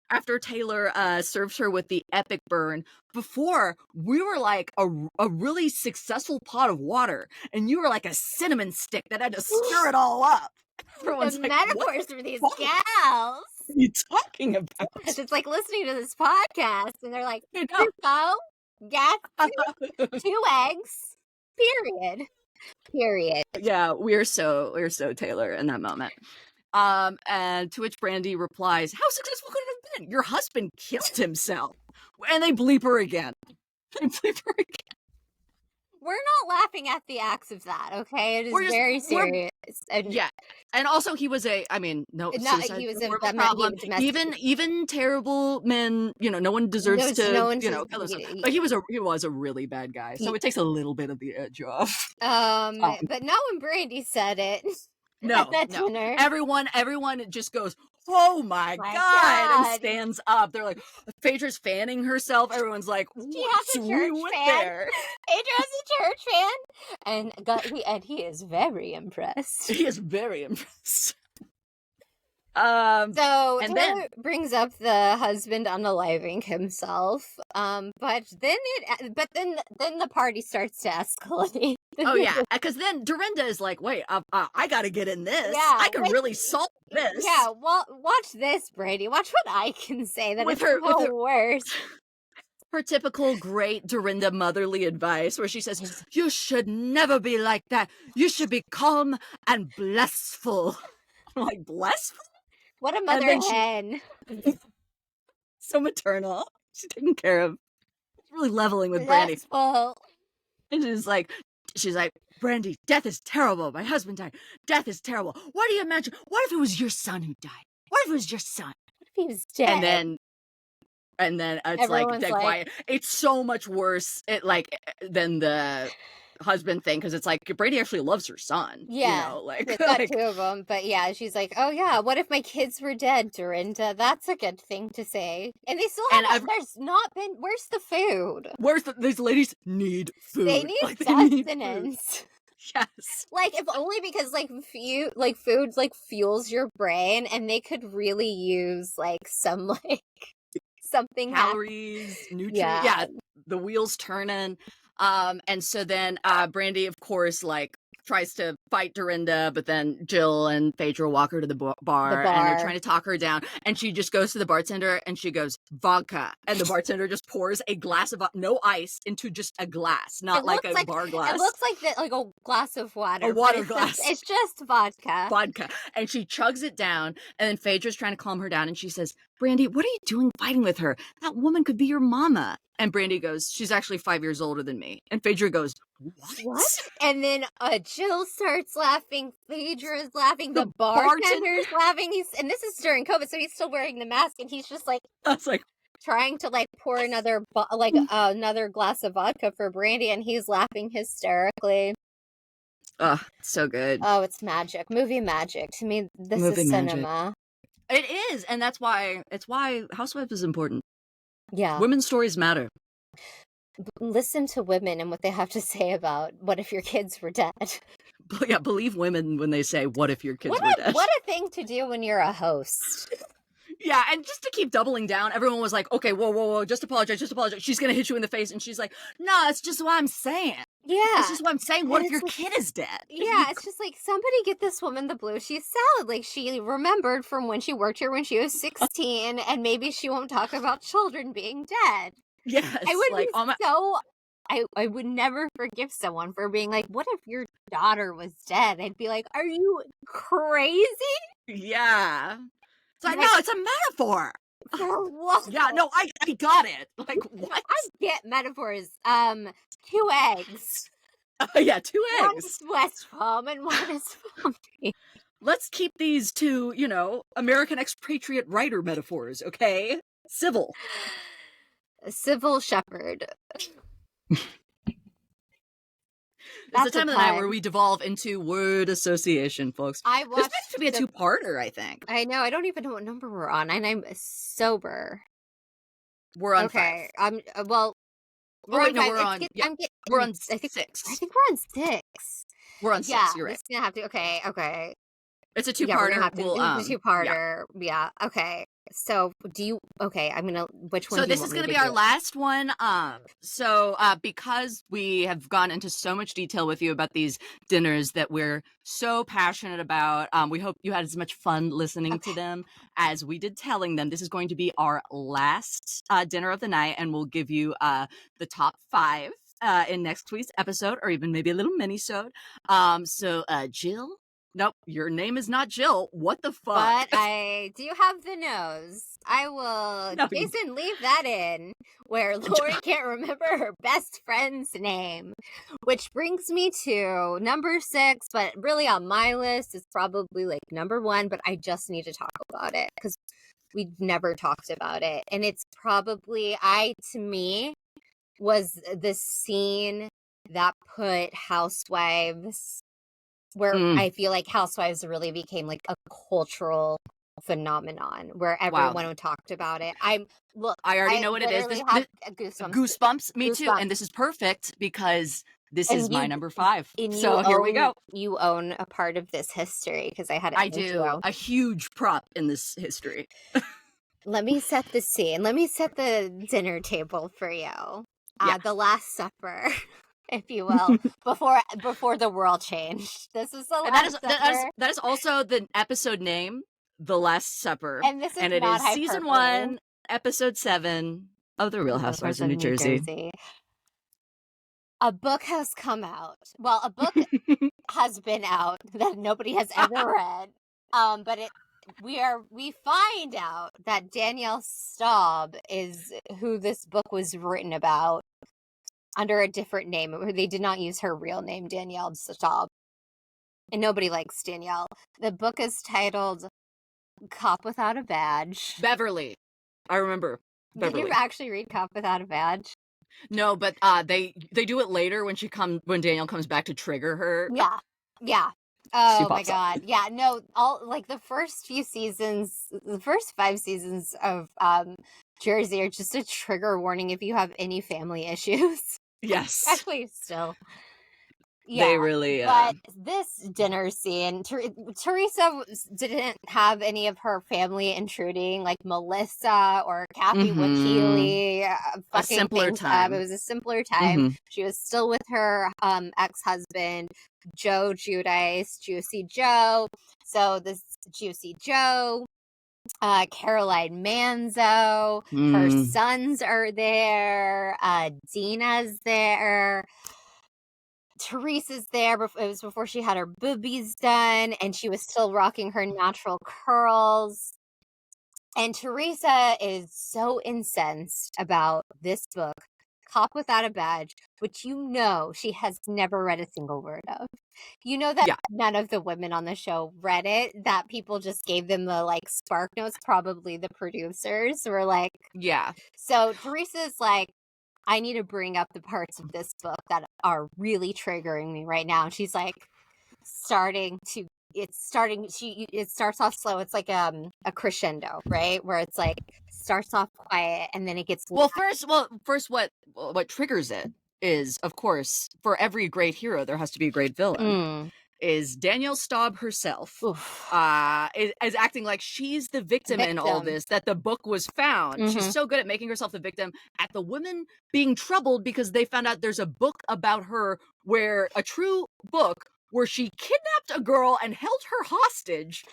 after Taylor serves her with the epic burn, before we were like a really successful pot of water, and you were like a cinnamon stick that had to stir it all up. Everyone's The like, metaphors for these gals. What are you talking about? It's like listening to this podcast, and they're like, I know. Crusoe, gas, 2 eggs, period. Yeah, we're so Taylor in that moment. And to which Brandy replies, "How successful could it have been? Your husband killed himself." And they bleep her again. They bleep her again. We're not laughing at the acts of that, okay? It is very serious. Yeah, and also he was he was a problem. Even terrible men, no one deserves to kill himself. But he was a really bad guy, so it takes a little bit of the edge off. But not when Brandy said it. No, dinner. Everyone just goes, "Oh my God," and stands up. They're like, Phaedra's fanning herself. Everyone's like, she has a church fan. Phaedra has a church fan, and he is very impressed. He is very impressed. So Taylor brings up the husband unaliving himself. But then the party starts to escalate. Oh yeah, because then Dorinda is like, "Wait, I gotta get in this. Yeah, I can really solve this." Yeah, well, watch this, Brady. Watch what I can say. That with her worse. Her typical great Dorinda motherly advice, where she says, "You should never be like that. You should be calm and blissful." I'm like, blissful? What a mother hen. So maternal. She's taking care of. She's really leveling with Brandy. And she's like, "Brandy, death is terrible. My husband died. Death is terrible. What do you imagine? What if it was your son who died? What if it was your son? What if he was dead?" And then it's like dead quiet. It's so much worse than the husband thing, because it's like Brady actually loves her son. Yeah, it's got 2 of them. But yeah, she's like, "Oh yeah, what if my kids were dead, Dorinda? That's a good thing to say." And they still have. There's not been. Where's the food? These ladies need food. They need sustenance. Yes. If only because food fuels your brain, and they could really use some something calories, nutrients. Yeah, the wheels turning. And so then Brandy, of course, tries to fight Dorinda, but then Jill and Phaedra walk her to the bar, and they're trying to talk her down, and she just goes to the bartender and she goes, "Vodka," and the bartender just pours a glass of no ice into just a glass, not a bar glass. It looks like a glass of water. A water glass. It's just vodka. And she chugs it down, and then Phaedra's trying to calm her down, and she says, "Brandy, what are you doing fighting with her? That woman could be your mama." And Brandy goes, "She's actually 5 years older than me." And Phaedra goes, "What?" And then Jill starts laughing. Phaedra is laughing. The bartender's laughing. And this is during COVID, so he's still wearing the mask, and he's just trying to pour another another glass of vodka for Brandy, and he's laughing hysterically. Oh, so good. Oh, it's magic. Movie magic. To me, this is cinema. It is, and it's why Housewives is important. Yeah. Women's stories matter. Listen to women and what they have to say about what if your kids were dead. Yeah, believe women when they say, "What if your kids were dead?" What a thing to do when you're a host. Yeah, and just to keep doubling down, everyone was like, "Okay, whoa, just apologize. She's going to hit you in the face." And she's like, "No, it's just what I'm saying." Yeah. It's just what I'm saying. What if your kid is dead? Yeah, it's just somebody get this woman the blue. She's salad. She remembered from when she worked here when she was 16, and maybe she won't talk about children being dead. Yes. I would never forgive someone for being like, "What if your daughter was dead?" I'd be like, "Are you crazy?" Yeah. So no, it's a metaphor. For what? Yeah, no, I got it. What? I get metaphors. 2 eggs. Yeah, 2 eggs. One is West Palm and one is Palm. Let's keep these to, American expatriate writer metaphors, okay? Civil shepherd. That's the time of the night where we devolve into word association, folks. This meant to be a 2-parter, I think. I know. I don't even know what number we're on, and I'm sober. We're on 5. We're on 6. I think we're on 6. We're on 6. Yeah, You're right. It's gonna have to. Okay. It's a Yeah, we're gonna two-parter. have to. It's a Yeah. two-parter. Yeah. Okay. So, okay, which one So do you this want is me going to to be our do? last one. Because we have gone into so much detail with you about these dinners that we're so passionate about, we hope you had as much fun listening to Okay. them as we did telling them. This is going to be our last dinner of the night, and we'll give you the top 5 in next week's episode, or even maybe a little mini-sode. Jill? Nope, your name is not Jill. What the fuck? But I do have the nose. I will, No, you Jason, leave that in where Lori can't remember her best friend's name. Which brings me to number 6, but really on my list is probably like number 1, but I just need to talk about it because we've never talked about it. And it's probably, to me, was the scene that put Housewives where I feel like Housewives really became like a cultural phenomenon where Wow. everyone talked about it. I already know what it is. Literally have Goosebumps. Me too. And this is perfect because this is my number 5. So here we go. You own a part of this history because I had it. I do. A huge prop in this history. Let me set the scene. Let me set the dinner table for you. The Last Supper. If you will, before the world changed. This is the Last Supper. That is also the episode name, The Last Supper. And this is and it not is season 1, episode 7 of The Real Housewives of New Jersey. A book has come out. Well, a book has been out that nobody has ever read. But we find out that Danielle Staub is who this book was written about under a different name. They did not use her real name, Danielle Staub. And nobody likes Danielle. The book is titled Cop Without a Badge. Beverly. I remember. Beverly. Did you actually read Cop Without a Badge? No, but they do it later when Danielle comes back to trigger her. Yeah. Oh my god. Yeah, no, all like the first 5 seasons of Jersey are just a trigger warning if you have any family issues. Yes. Actually, still. Yeah, they really. But this dinner scene, Teresa didn't have any of her family intruding, like Melissa or Kathy Wakili. A simpler time. It was a simpler time. She was still with her ex-husband, Joe Giudice, Juicy Joe. So this Juicy Joe, Caroline Manzo, her sons are there, Dina's there. Teresa's there. It was before she had her boobies done, and she was still rocking her natural curls. And Teresa is so incensed about this book, Cop Without a Badge, which she has never read a single word of. You know that none of the women on the show read it, that people just gave them the like spark notes, probably the producers were like. Yeah. So Teresa's like, I need to bring up the parts of this book that are really triggering me right now. And she's like it starts off slow. It's like a crescendo, right? Where it's like starts off quiet and then it gets first what triggers it is, of course, for every great hero there has to be a great villain. Is Danielle Staub herself is acting like she's the victim in all this, that the book was found. She's so good at making herself the victim, at the women being troubled because they found out there's a book about her, a true book where she kidnapped a girl and held her hostage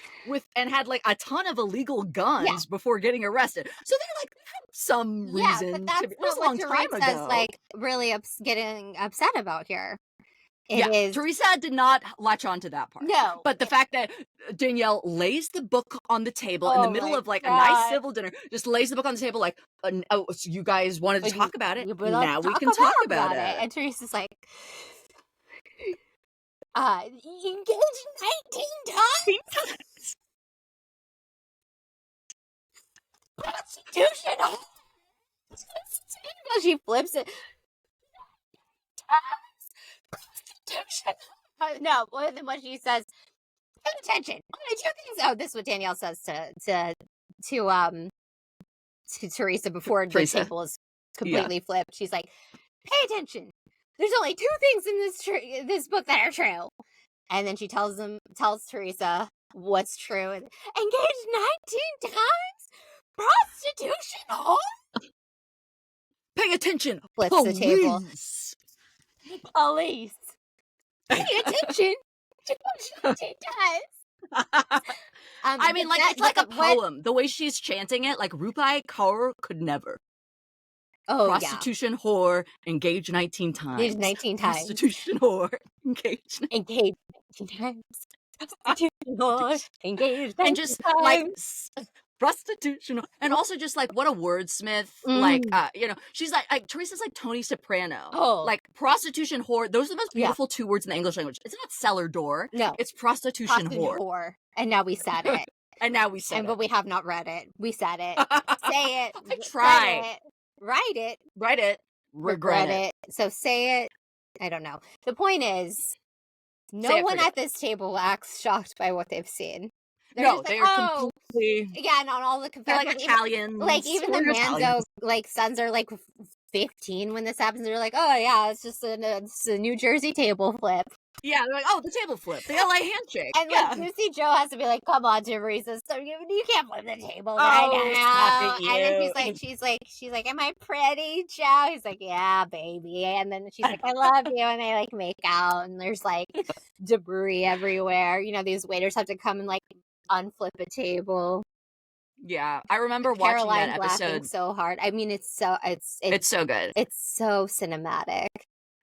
and had like a ton of illegal guns before getting arrested. So they're like, some reason. But that's not what Teresa's like really getting upset about here. Teresa did not latch on to that part. No. But the fact that Danielle lays the book on the table in the middle of like a nice civil dinner, just lays the book on the table like, so you guys wanted to talk about it. Now we can talk about it. And Teresa's like, engaged 19 times? Constitutional. She flips it. No, then what she says, pay attention. Only 2 things. Oh, this is what Danielle says to Teresa before the table is completely flipped. She's like, pay attention. There's only 2 things in this book that are true. And then she tells Teresa What's true? Engaged 19 times? Prostitution whore? Pay attention, Flips the table. police. Police. Pay attention. 19 times. I mean, like, it's like a poem. The way she's chanting it, like Rupai Kaur could never. Oh, prostitution whore, engaged 19 times. Engaged 19 times. Prostitution whore, engaged 19 times. Prostitution whore, engaged 19 and just times. like prostitution, and also just like what a wordsmith. Like, you know, she's like Teresa's like Tony Soprano. Oh, like prostitution whore. Those are the most beautiful two words in the English language. It's not cellar door. No, it's prostitution whore. And now we said it. And now we said it. But we have not read it. We said it. Say it. I try. Write it. Write it. Regret it. So say it. I don't know. The point is, no one at this table acts shocked by what they've seen. No, they are completely. Yeah, not all the They're like Italians. Like even the Manzo like sons are like 15 when this happens. They're like, oh yeah, it's just a New Jersey table flip. Yeah, they're like, oh, the table flip, the LA handshake. And like Juicy Joe has to be like, come on, Teresa, so you can't flip the table right now. And then she's like, am I pretty, Joe? He's like, yeah, baby. And then she's like, I love you. And they like make out, and there's like debris everywhere. You know, these waiters have to come and like unflip a table. Yeah, I remember watching that episode so hard. I mean, it's so good. It's so cinematic.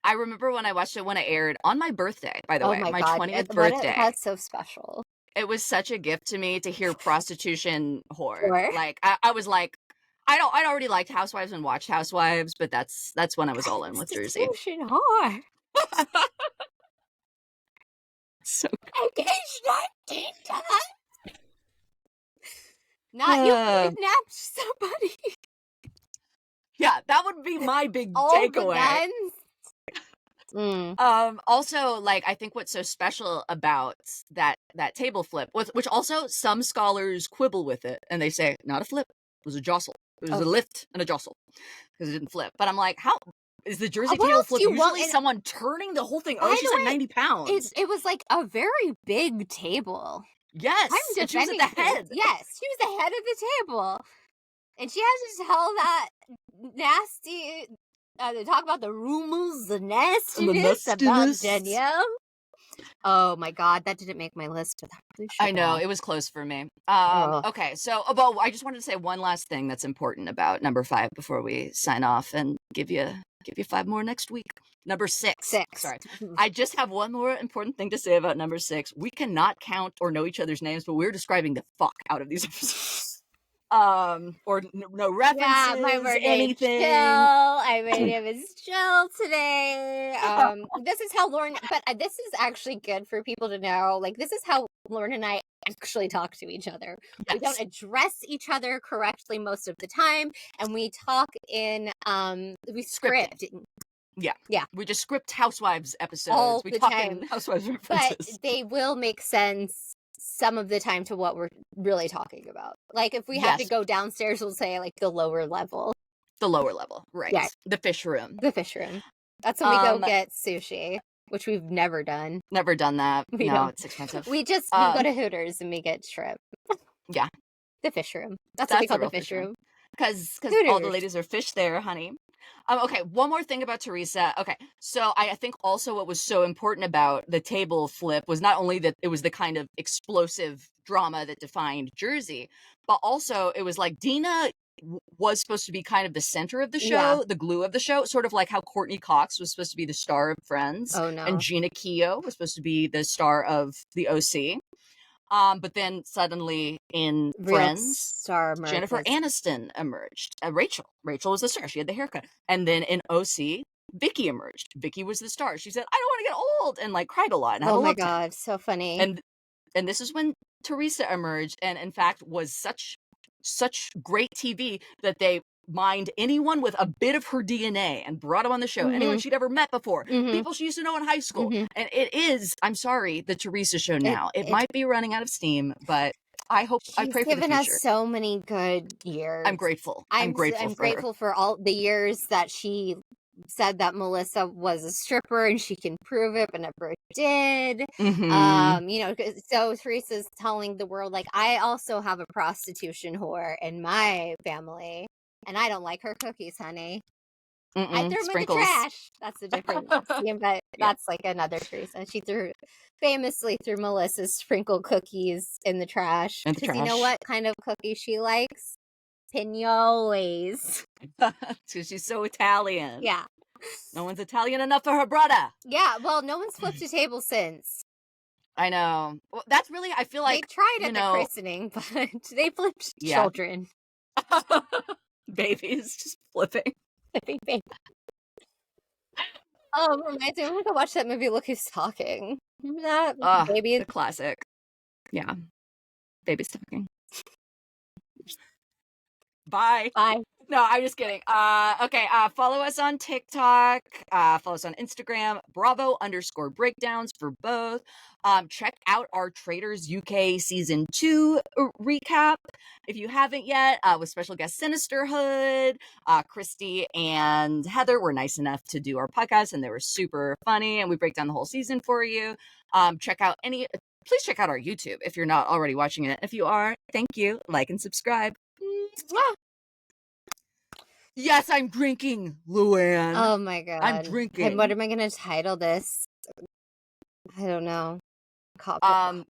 I remember when I watched it when it aired on my birthday, by the way, my 20th birthday. That's so special. It was such a gift to me to hear prostitution whore. Like I was like, I'd already liked Housewives and watched Housewives, but that's when I was all in with Jersey. Prostitution whore. So engaged 19 times. Not you kidnapped somebody. Yeah, that would be my big takeaway. Also, like, I think what's so special about that table flip, which also some scholars quibble with it, and they say, not a flip, it was a jostle. It was a lift and a jostle, because it didn't flip. But I'm like, how is the Jersey table flip usually someone turning the whole thing? Oh, she's like 90 pounds. It was like a very big table. Yes, and she was at the head. Yes, she was the head of the table. And she has to tell that nasty... they talk about the rumors, the nastiness about Danielle. Oh my god, that didn't make my list. But that really I know, it was close for me. Okay, so I just wanted to say one last thing that's important about number 5 before we sign off and give you 5 more next week. Number 6. Sorry. I just have one more important thing to say about number 6. We cannot count or know each other's names, but we're describing the fuck out of these episodes. Or no references, yeah, my anything. My name is Jill today. This is how Lauren, but this is actually good for people to know. Like, this is how Lauren and I actually talk to each other. Yes. We don't address each other correctly most of the time, and we talk in we script. Yeah. We just script Housewives episodes. We talk in Housewives references. But they will make sense some of the time to what we're really talking about. Like, if we have to go downstairs, we'll say like the lower level. The lower level, right. Yeah. The fish room. The fish room. That's when we go get sushi, which we've never done. Never done that. No, it's expensive. We go to Hooters and we get shrimp. Yeah. The fish room. That's what we call the fish room. Because all the ladies are fish there, honey. Okay, one more thing about Teresa. Okay, so I think also what was so important about the table flip was not only that it was the kind of explosive drama that defined Jersey, but also it was like Dina was supposed to be kind of the center of the show, the glue of the show, sort of like how Courtney Cox was supposed to be the star of Friends. Oh, no. And Gina Keogh was supposed to be the star of the OC. But then suddenly in Friends, Jennifer Aniston emerged. Rachel was the star. She had the haircut. And then in OC, Vicky emerged. Vicky was the star. She said, "I don't want to get old," and like cried a lot. And oh my god, so funny. And this is when Teresa emerged, and in fact was such great TV that they mined anyone with a bit of her DNA and brought them on the show. Anyone she'd ever met before, people she used to know in high school. And it is, I'm sorry, the Teresa show now. It might be running out of steam, but I pray for the future. She's given us so many good years. I'm grateful. I'm grateful for all the years that she said that Melissa was a stripper and she can prove it, but never did. So Teresa's telling the world, like, I also have a prostitution whore in my family, and I don't like her cookies, honey. I threw them in the trash. That's a different scene, but that's like another Teresa. She famously threw Melissa's sprinkle cookies in the trash. Because you know what kind of cookie she likes? Pinoles. Because she's so Italian. Yeah. No one's Italian enough for her brother. Yeah, well, no one's flipped a table since. I know. Well, that's really, I feel like, they tried at the christening, but they flipped children. Babies just flipping. Baby. Reminds me, I'm gonna go watch that movie, Look Who's Talking. Remember that? Baby. The classic. Yeah. Baby's talking. Bye. Bye. No, I'm just kidding. Okay. Follow us on TikTok. Follow us on Instagram. Bravo_breakdowns for both. Check out our Traders UK season 2 recap if you haven't yet. With special guest Sinisterhood. Christy and Heather were nice enough to do our podcast, and they were super funny. And we break down the whole season for you. Please check out our YouTube if you're not already watching it. If you are, thank you. Like and subscribe. Yes, I'm drinking, Luann. Oh my god. I'm drinking. And what am I going to title this? I don't know.